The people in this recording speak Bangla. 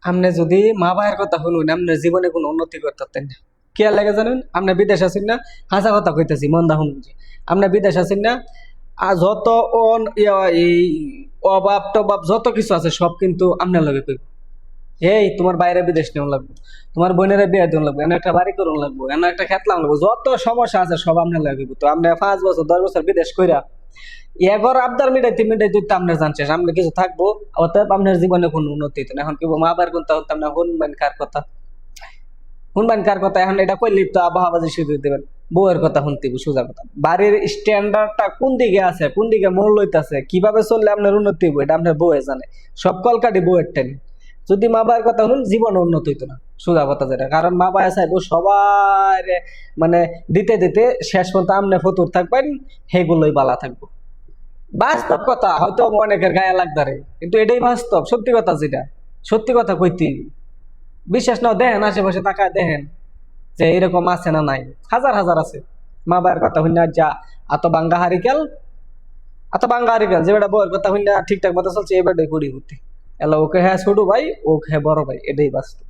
আপনি যদি মা বাবার কথা শুনুন আপনার জীবনে কোনো উন্নতি করতেন না। কে লাগে জানেন? আপনি বিদেশ আছেন না, হাসা কথা কইতেছি মন্দা শুনুন যে আপনি বিদেশ আছেন না, আর যত এই অভাব টভাব যত কিছু আছে সব কিন্তু আপনার লগে কইব। এই তোমার বাইরে বিদেশ নেওয়া লাগবে, তোমার বোনের বিয়ে দেওয়া লাগবে, এনে একটা বাড়ি করুন লাগবে, এনে একটা খেত লাগানো লাগবে, যত সমস্যা আছে সব আপনার লাগে। তো আপনি 5 বছর 10 বছর বিদেশ কইরা এগর আবদার মিটাইতে মিটাইতে তো আপনার জানছে সামনে কিছু থাকবো, অতএব আপনার জীবনে কোনো উন্নতি হতো না। এখন কি মা বাবার কথা হতাম না, শুনবেন কার কথা? শুনবেন কার কথা? এখন এটা কইলে তো আবহাওয়া শুরু দেবেন, বউয়ের কথা শুনতে সোজা কথা। বাড়ির স্ট্যান্ডার্ডটা কোন দিকে আছে, কোন দিকে মোড় লইতেছে, কিভাবে চললে আপনার উন্নতি হইব এটা আপনার বউয়ে জানে। সব কলকাটি বউয়ের টেনে। যদি মা বাবার কথা শুনুন জীবন উন্নত হইতো না, সোজা কথা যেটা। কারণ মা বাবা চাইবো সবার মানে দিতে দিতে শেষ পর্যন্ত আমনে ফতুর থাকবেন, সেগুলোই বালা থাকবো। বাস্তব কথা, হয়তো অনেকের গায়ে লাগদারে, কিন্তু এটাই বাস্তব, সত্যি কথা যেটা। সত্যি কথা কইতে বিশ্বাস নাও, দেখেন আশেপাশে তাকায় দেখেন যে এরকম আছে না নাই, হাজার হাজার আছে। মা বাবার কথা শুনে যা এত বাঙ্গা হারিকেল, এত বাঙ্গা হারিকেল যে বেটা বউয়ের কথা শুনে ঠিকঠাক মতো চলছে, এবারটাই করি হতে এলা ওকে হ্যাঁ ছোট ভাই, ওকে হ্যাঁ বড় ভাই, এটাই বাস্তব।